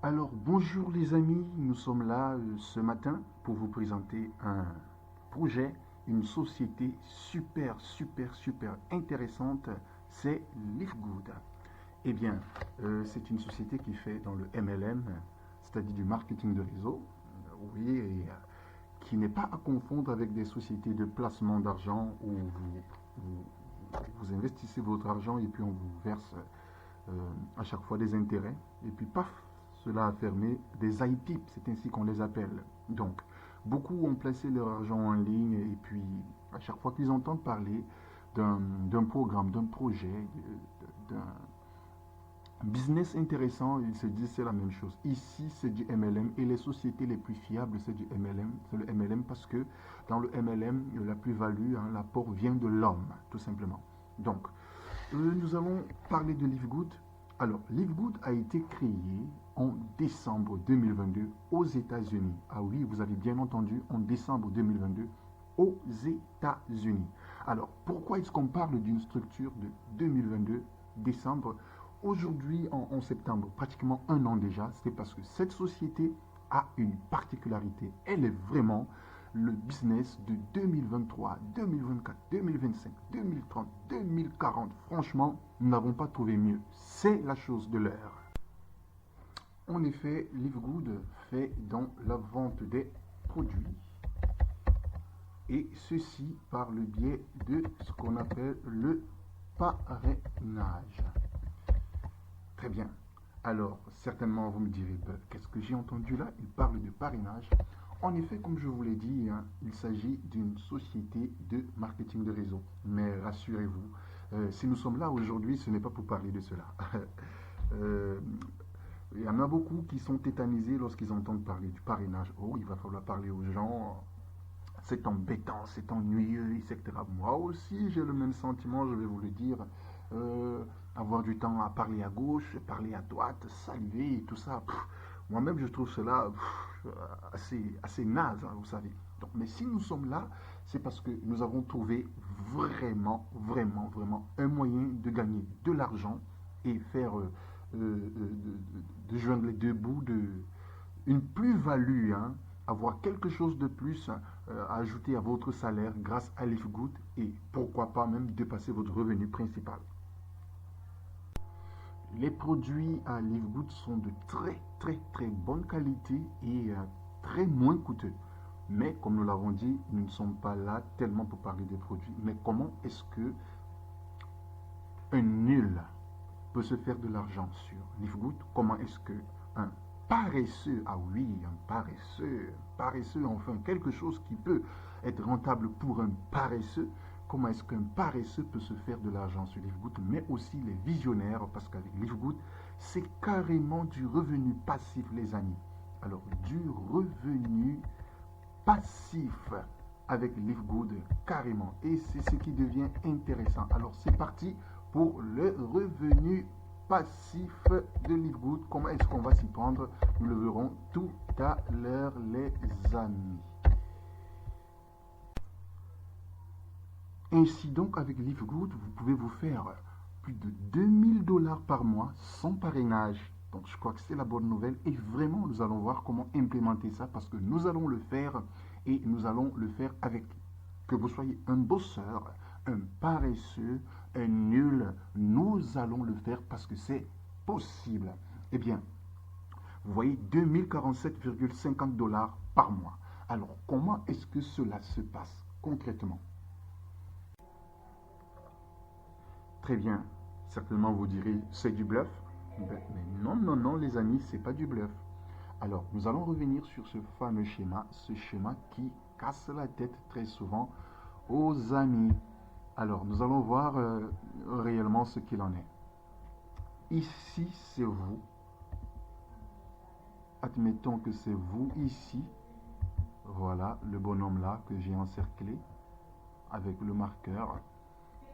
Alors, bonjour les amis, nous sommes là ce matin pour vous présenter un projet, une société super intéressante, c'est LiveGood. Eh bien, c'est une société qui fait dans le MLM, c'est-à-dire du marketing de réseau, oui, et qui n'est pas à confondre avec des sociétés de placement d'argent où vous investissez votre argent et puis on vous verse à chaque fois des intérêts. Et puis paf, cela a fermé des ITIP, c'est ainsi qu'on les appelle. Donc, beaucoup ont placé leur argent en ligne et puis à chaque fois qu'ils entendent parler d'un programme, d'un projet, d'un business intéressant, ils se disent c'est la même chose. Ici, c'est du MLM et les sociétés les plus fiables, c'est du MLM. C'est le MLM parce que dans le MLM, la plus-value, hein, l'apport vient de l'homme, tout simplement. Donc, nous allons parler de LiveGood. Alors, LiveGood a été créé en décembre 2022 aux États-Unis. Ah oui, vous avez bien entendu, en décembre 2022 aux États-Unis. Alors, pourquoi est-ce qu'on parle d'une structure de 2022, décembre? Aujourd'hui, en septembre, pratiquement un an déjà, c'est parce que cette société a une particularité. Elle est vraiment le business de 2023, 2024, 2025, 2030, 2040. Franchement, nous n'avons pas trouvé mieux. C'est la chose de l'heure. En effet, LiveGood fait dans la vente des produits et ceci par le biais de ce qu'on appelle le parrainage. Très bien. Alors, certainement, vous me direz, qu'est-ce que j'ai entendu là? Il parle de parrainage. En effet, comme je vous l'ai dit, hein, il s'agit d'une société de marketing de réseau. Mais rassurez-vous, si nous sommes là aujourd'hui, ce n'est pas pour parler de cela. Euh, il y en a beaucoup qui sont tétanisés lorsqu'ils entendent parler du parrainage. Oh, il va falloir parler aux gens. C'est embêtant, c'est ennuyeux, etc. Moi aussi, j'ai le même sentiment, je vais vous le dire. Euh, Avoir du temps à parler à gauche, parler à droite, saluer et tout ça. Moi-même, je trouve cela assez naze, hein, vous savez. Donc, mais si nous sommes là, c'est parce que nous avons trouvé vraiment un moyen de gagner de l'argent et faire de joindre les deux bouts de une plus-value, hein, avoir quelque chose de plus à ajouter à votre salaire grâce à LiveGood et pourquoi pas même dépasser votre revenu principal. Les produits à LiveGood sont de très bonne qualité et très moins coûteux. Mais comme nous l'avons dit, nous ne sommes pas là tellement pour parler des produits. Mais comment est-ce que un nul peut se faire de l'argent sur LiveGood? Comment est-ce que un paresseux, ah oui, un paresseux, enfin quelque chose qui peut être rentable pour un paresseux, comment est-ce qu'un paresseux peut se faire de l'argent sur LiveGood? Mais aussi les visionnaires, parce qu'avec LiveGood, c'est carrément du revenu passif, les amis. Alors, du revenu passif avec LiveGood, carrément. Et c'est ce qui devient intéressant. Alors, c'est parti pour le revenu passif de LiveGood. Comment est-ce qu'on va s'y prendre? Nous le verrons tout à l'heure, les amis. Ainsi donc, avec LiveGood, vous pouvez vous faire plus de 2000 $ par mois sans parrainage. Donc, je crois que c'est la bonne nouvelle. Et vraiment, nous allons voir comment implémenter ça parce que nous allons le faire et nous allons le faire avec que vous soyez un bosseur, un paresseux, un nul. Nous allons le faire parce que c'est possible. Eh bien, vous voyez 2047,50 $ par mois. Alors, comment est-ce que cela se passe concrètement? Très bien. Certainement, vous direz, c'est du bluff. Mais non, les amis, c'est pas du bluff. Alors, nous allons revenir sur ce fameux schéma, ce schéma qui casse la tête très souvent aux amis. Alors, nous allons voir réellement ce qu'il en est. Ici, c'est vous. Admettons que c'est vous ici. Voilà, le bonhomme là que j'ai encerclé avec le marqueur.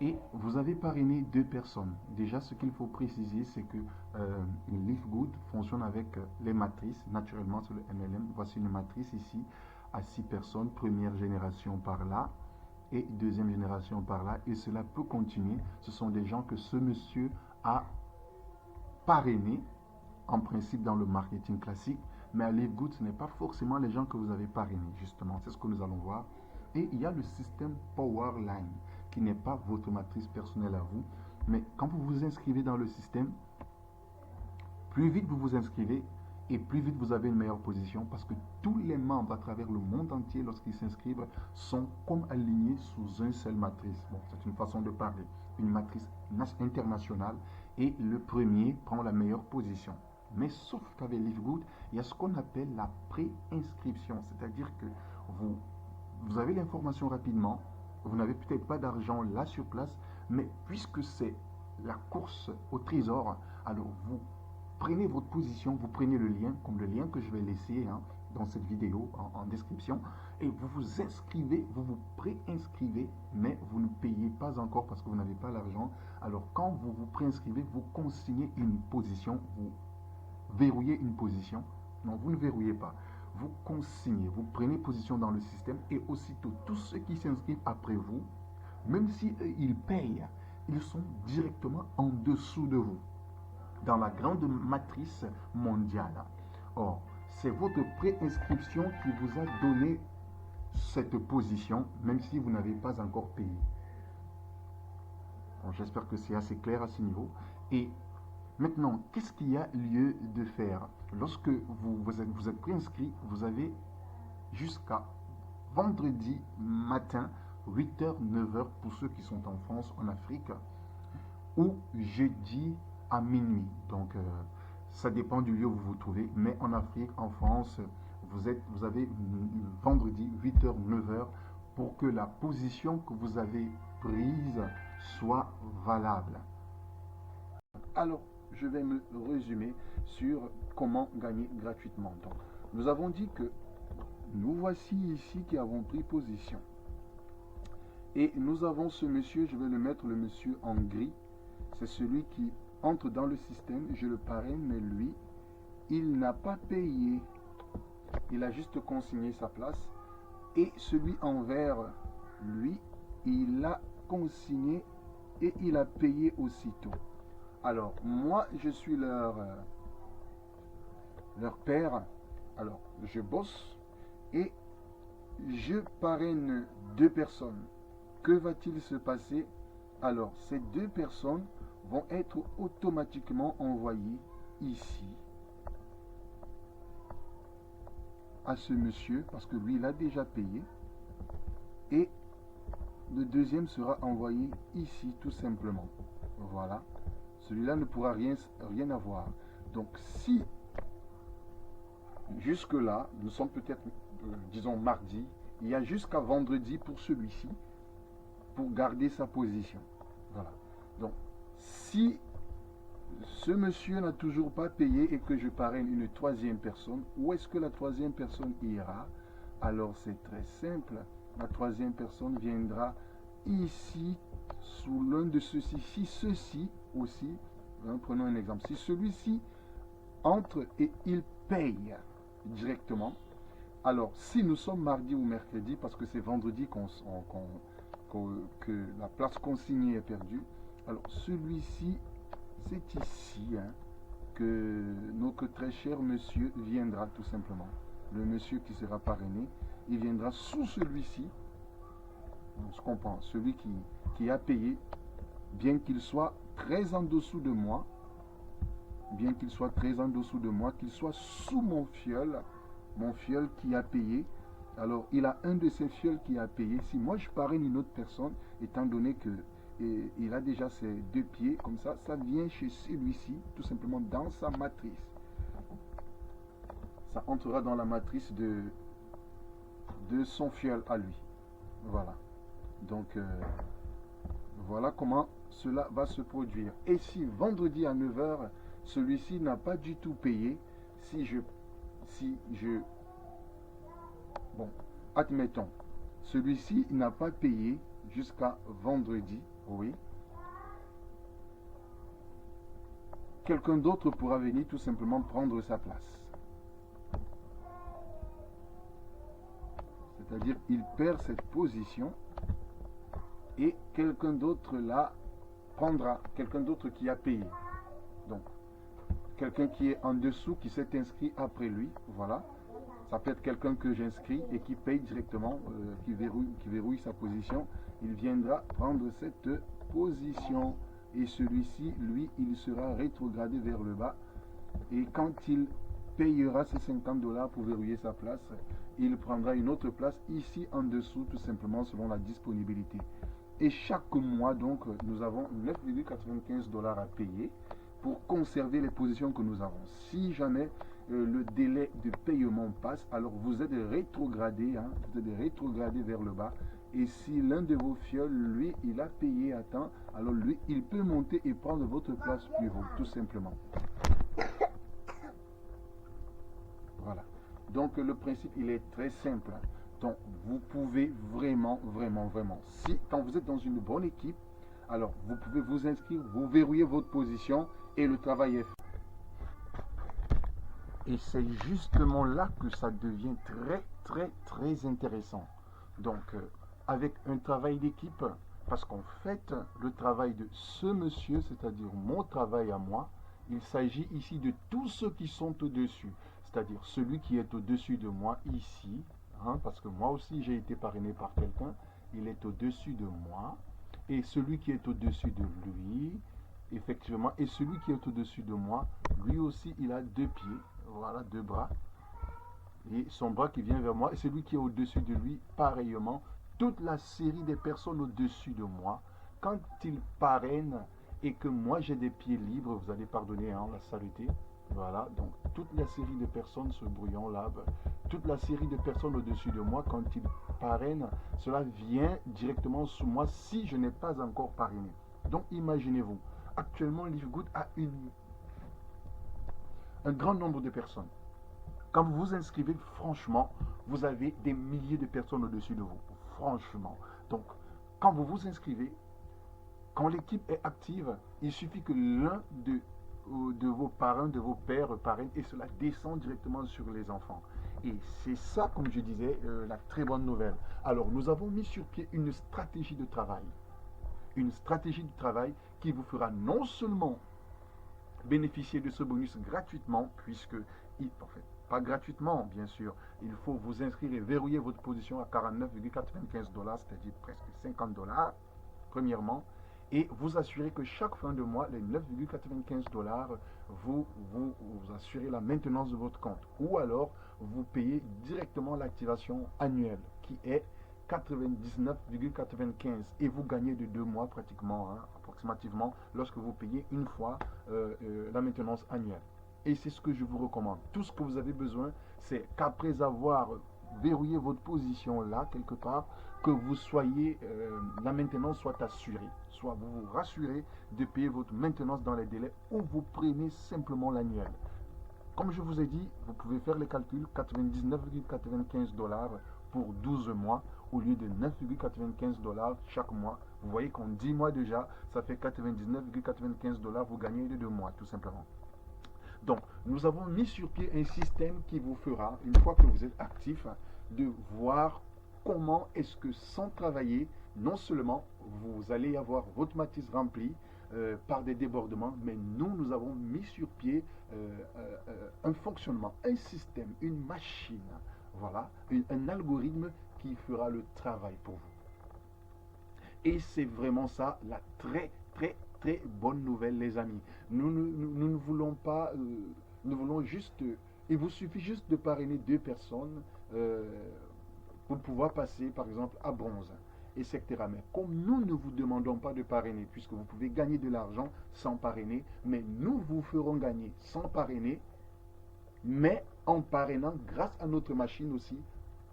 Et vous avez parrainé deux personnes. Déjà, ce qu'il faut préciser, c'est que LiveGood fonctionne avec les matrices. Naturellement, sur le MLM, voici une matrice ici à 6 personnes. Première génération par là et deuxième génération par là. Et cela peut continuer. Ce sont des gens que ce monsieur a parrainé en principe dans le marketing classique, mais à Live Good, ce n'est pas forcément les gens que vous avez parrainés, justement. C'est ce que nous allons voir. Et il y a le système Powerline, qui n'est pas votre matrice personnelle à vous, mais quand vous vous inscrivez dans le système, plus vite vous vous inscrivez et plus vite vous avez une meilleure position parce que tous les membres à travers le monde entier, lorsqu'ils s'inscrivent, sont comme alignés sous une seule matrice. Bon, c'est une façon de parler, une matrice internationale et le premier prend la meilleure position. Mais sauf qu'avec LiveGood, il y a ce qu'on appelle la pré-inscription, c'est-à-dire que vous avez l'information rapidement, vous n'avez peut-être pas d'argent là sur place, mais puisque c'est la course au trésor, alors vous prenez votre position, vous prenez le lien, comme le lien que je vais laisser dans cette vidéo en description, et vous vous inscrivez, vous vous pré-inscrivez, mais vous ne payez pas encore parce que vous n'avez pas l'argent. Alors quand vous vous pré-inscrivez, vous consignez une position, vous verrouillez une position. Non, vous ne verrouillez pas. Vous consignez, vous prenez position dans le système et aussitôt tous ceux qui s'inscrivent après vous, même si ils payent, ils sont directement en dessous de vous dans la grande matrice mondiale. Or, c'est votre préinscription qui vous a donné cette position, même si vous n'avez pas encore payé. Bon, j'espère que c'est assez clair à ce niveau. Et maintenant, qu'est-ce qu'il y a lieu de faire? Lorsque vous êtes préinscrit, vous avez jusqu'à vendredi matin, 8h, 9h pour ceux qui sont en France, en Afrique, ou jeudi à minuit. Donc, ça dépend du lieu où vous vous trouvez. Mais en Afrique, en France, vous avez vendredi 8h, 9h pour que la position que vous avez prise soit valable. Alors, je vais me résumer sur comment gagner gratuitement. Donc, nous avons dit que nous voici ici qui avons pris position. Et nous avons ce monsieur, je vais le mettre le monsieur en gris. C'est celui qui entre dans le système, je le parraine, mais lui, il n'a pas payé. Il a juste consigné sa place. Et celui en vert, lui, il a consigné et il a payé aussitôt. Alors, moi, je suis leur père. Alors, je bosse et je parraine 2 personnes. Que va-t-il se passer? Alors, ces 2 personnes vont être automatiquement envoyées ici à ce monsieur parce que lui il a déjà payé et le deuxième sera envoyé ici tout simplement. Voilà, celui-là ne pourra rien avoir. Donc si jusque là nous sommes peut-être disons mardi, il y a jusqu'à vendredi pour celui-ci pour garder sa position. Voilà, donc si ce monsieur n'a toujours pas payé et que je parraine une 3e personne, où est-ce que la 3e personne ira? Alors c'est très simple, la 3e personne viendra ici sous l'un de ceux-ci. Si ceux-ci aussi, prenons un exemple, si celui-ci entre et il paye directement, alors si nous sommes mardi ou mercredi, parce que c'est vendredi que la place consignée est perdue, alors celui-ci, c'est ici que notre très cher monsieur viendra tout simplement. Le monsieur qui sera parrainé, il viendra sous celui-ci. On se comprend, celui qui a payé, bien qu'il soit très en dessous de moi, qu'il soit sous mon fiole qui a payé. Alors, il a un de ses fioles qui a payé. Si moi je parraine une autre personne, étant donné que il a déjà ses 2 pieds, comme ça vient chez celui-ci, tout simplement dans sa matrice. Ça entrera dans la matrice de son fiole à lui. Voilà. Donc, voilà comment cela va se produire. Et si vendredi à 9h, celui-ci n'a pas du tout payé, bon, admettons, celui-ci n'a pas payé jusqu'à vendredi, oui. Quelqu'un d'autre pourra venir tout simplement prendre sa place. C'est-à-dire, il perd cette position et quelqu'un d'autre la prendra, quelqu'un d'autre qui a payé. Donc, quelqu'un qui est en dessous, qui s'est inscrit après lui, voilà. Ça peut être quelqu'un que j'inscris et qui paye directement, qui verrouille sa position. Il viendra prendre cette position. Et celui-ci, lui, il sera rétrogradé vers le bas. Et quand il payera ses 50 dollars pour verrouiller sa place, il prendra une autre place ici en dessous, tout simplement selon la disponibilité. Et chaque mois, donc, nous avons 9,95 dollars à payer pour conserver les positions que nous avons. Si jamais le délai de paiement passe, alors vous êtes rétrogradé, hein, vous êtes rétrogradé vers le bas. Et si l'un de vos fioles, lui, il a payé à temps, alors lui, il peut monter et prendre votre place plus haut, tout simplement. Voilà. Donc le principe, il est très simple. Donc vous pouvez vraiment, si quand vous êtes dans une bonne équipe, alors vous pouvez vous inscrire, vous verrouillez votre position et le travail est fait. Et c'est justement là que ça devient très intéressant. Donc avec un travail d'équipe, parce qu'en fait, le travail de ce monsieur, c'est-à-dire mon travail à moi, il s'agit ici de tous ceux qui sont au-dessus. C'est-à-dire celui qui est au-dessus de moi ici, hein, parce que moi aussi j'ai été parrainé par quelqu'un, il est au-dessus de moi, et celui qui est au-dessus de lui, effectivement, et celui qui est au-dessus de moi, lui aussi il a deux pieds, voilà, deux bras, et son bras qui vient vers moi, et celui qui est au-dessus de lui, pareillement, toute la série des personnes au-dessus de moi, quand ils parrainent et que moi j'ai des pieds libres, vous allez pardonner hein, la saleté, voilà, donc toute la série de personnes, ce brouillon là, toute la série de personnes au-dessus de moi, quand ils parrainent, cela vient directement sous moi si je n'ai pas encore parrainé. Donc imaginez-vous, actuellement LiveGood a un grand nombre de personnes. Quand vous vous inscrivez, franchement, vous avez des milliers de personnes au-dessus de vous. Franchement. Donc, quand vous vous inscrivez, quand l'équipe est active, il suffit que l'un de vos parents, de vos pères parrainent et cela descend directement sur les enfants. Et c'est ça, comme je disais, la très bonne nouvelle. Alors, nous avons mis sur pied une stratégie de travail. Une stratégie de travail qui vous fera non seulement bénéficier de ce bonus gratuitement, puisque, en fait, pas gratuitement, bien sûr. Il faut vous inscrire et verrouiller votre position à 49,95 dollars, c'est-à-dire presque 50 dollars, premièrement. Et vous assurez que chaque fin de mois, les 9,95 dollars, vous assurez la maintenance de votre compte. Ou alors, vous payez directement l'activation annuelle, qui est 99,95 et vous gagnez de 2 mois pratiquement, hein, approximativement, lorsque vous payez une fois la maintenance annuelle. Et c'est ce que je vous recommande. Tout ce que vous avez besoin, c'est qu'après avoir verrouillé votre position là, quelque part, que vous soyez, la maintenance soit assurée. Soit vous vous rassurez de payer votre maintenance dans les délais ou vous prenez simplement l'annuel. Comme je vous ai dit, vous pouvez faire les calculs, 99,95 dollars pour 12 mois au lieu de 9,95 dollars chaque mois. Vous voyez qu'en 10 mois déjà, ça fait 99,95 dollars, vous gagnez de 2 mois tout simplement. Donc, nous avons mis sur pied un système qui vous fera, une fois que vous êtes actif, de voir comment est-ce que sans travailler, non seulement vous allez avoir votre matrice remplie par des débordements, mais nous avons mis sur pied un fonctionnement, un système, une machine, voilà, un algorithme qui fera le travail pour vous. Et c'est vraiment ça la très bonne nouvelle, les amis. Nous ne voulons pas, nous voulons juste, il vous suffit juste de parrainer 2 personnes pour pouvoir passer, par exemple, à bronze, etc. Mais comme nous ne vous demandons pas de parrainer, puisque vous pouvez gagner de l'argent sans parrainer, mais nous vous ferons gagner sans parrainer, mais en parrainant grâce à notre machine aussi,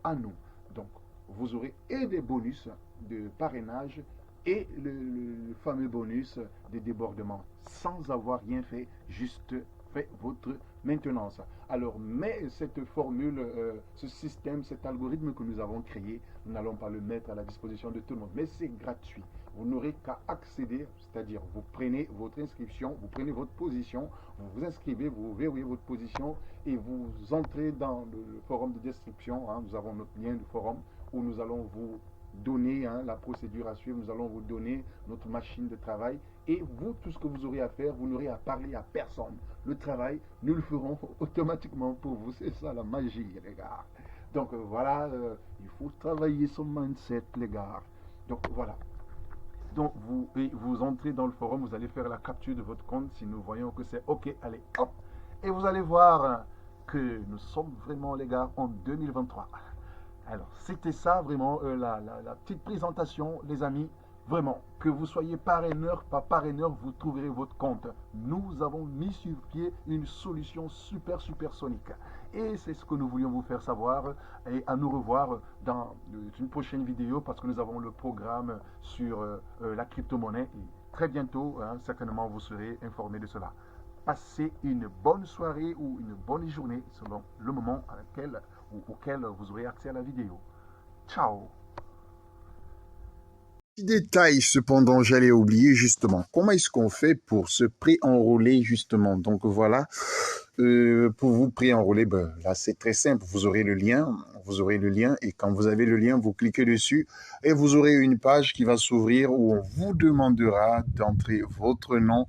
à nous. Donc, vous aurez et des bonus de parrainage et le fameux bonus de débordement sans avoir rien fait, juste fait votre maintenance. Alors, mais cette formule, ce système, cet algorithme que nous avons créé, nous n'allons pas le mettre à la disposition de tout le monde, mais c'est gratuit. Vous n'aurez qu'à accéder, c'est-à-dire vous prenez votre inscription, vous prenez votre position, vous vous inscrivez, vous verrouillez votre position et vous entrez dans le forum de description. Hein, nous avons notre lien de forum où nous allons vous donner hein, la procédure à suivre, nous allons vous donner notre machine de travail Et vous, tout ce que vous aurez à faire, vous n'aurez à parler à personne. Le travail, nous le ferons automatiquement pour vous. C'est ça la magie, les gars. Donc voilà, il faut travailler son mindset, les gars. Donc voilà. Donc vous entrez dans le forum, vous allez faire la capture de votre compte si nous voyons que c'est OK, allez, hop. Et vous allez voir que nous sommes vraiment, les gars, en 2023. Alors, c'était ça vraiment la petite présentation, les amis. Vraiment, que vous soyez parraineur, pas parraineur, vous trouverez votre compte. Nous avons mis sur pied une solution super, super sonique. Et c'est ce que nous voulions vous faire savoir. Et à nous revoir dans une prochaine vidéo parce que nous avons le programme sur la crypto-monnaie. Et très bientôt, hein, certainement, vous serez informés de cela. Passez une bonne soirée ou une bonne journée selon le moment auquel vous aurez accès à la vidéo. Ciao! Petit détail, cependant, j'allais oublier justement. Comment est-ce qu'on fait pour se pré-enrôler justement? Donc voilà, pour vous pré-enrôler, ben, là c'est très simple. Vous aurez le lien, et quand vous avez le lien, vous cliquez dessus et vous aurez une page qui va s'ouvrir où on vous demandera d'entrer votre nom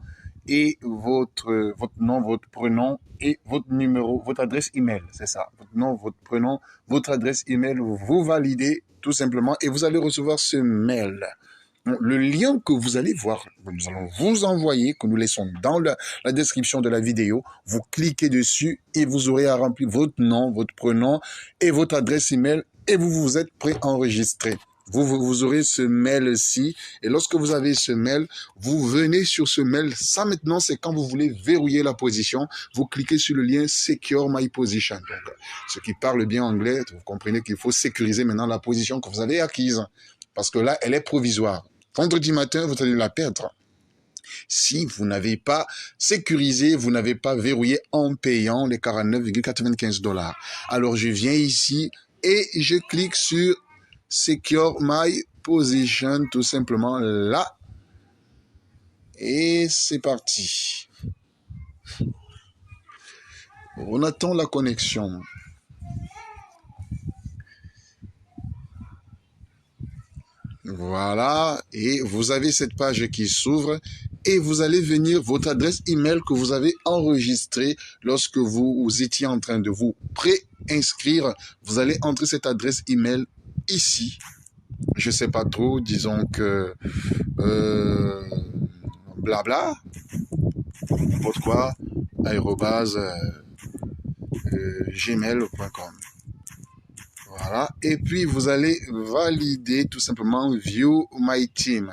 et votre nom, votre prénom et votre numéro, votre adresse email. C'est ça, votre nom, votre prénom, votre adresse email. Vous validez tout simplement et vous allez recevoir ce mail. Le lien que vous allez voir, nous allons vous envoyer, que nous laissons dans la description de la vidéo. Vous cliquez dessus et vous aurez à remplir votre nom, votre prénom et votre adresse email et vous êtes pré-enregistré. Vous aurez ce mail-ci et lorsque vous avez ce mail, vous venez sur ce mail. Ça maintenant, c'est quand vous voulez verrouiller la position. Vous cliquez sur le lien Secure My Position. Donc, ceux qui parlent bien anglais, vous comprenez qu'il faut sécuriser maintenant la position que vous avez acquise parce que là, elle est provisoire. Vendredi matin, vous allez la perdre. Si vous n'avez pas sécurisé, vous n'avez pas verrouillé en payant les 49,95 $. Alors, je viens ici et je clique sur Secure My Position, tout simplement là. Et c'est parti. On attend la connexion. Voilà, et vous avez cette page qui s'ouvre et vous allez venir votre adresse email que vous avez enregistrée lorsque vous étiez en train de vous pré-inscrire. Vous allez entrer cette adresse email ici. Je sais pas trop, disons que blabla, n'importe quoi, @gmail.com. Voilà. Et puis, vous allez valider tout simplement View My Team.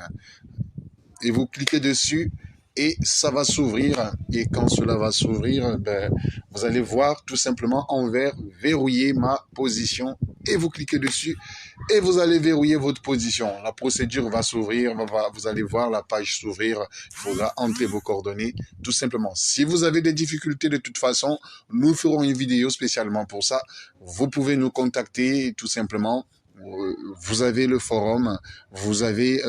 Et vous cliquez dessus et ça va s'ouvrir. Et quand cela va s'ouvrir, ben, vous allez voir tout simplement en vert verrouiller ma position. Et vous cliquez dessus et vous allez verrouiller votre position. La procédure va s'ouvrir. Vous allez voir la page s'ouvrir. Il faudra entrer vos coordonnées tout simplement. Si vous avez des difficultés de toute façon, nous ferons une vidéo spécialement pour ça. Vous pouvez nous contacter tout simplement. Vous avez le forum. Vous avez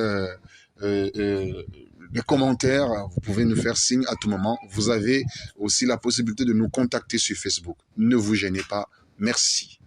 les commentaires, vous pouvez nous faire signe à tout moment. Vous avez aussi la possibilité de nous contacter sur Facebook. Ne vous gênez pas. Merci.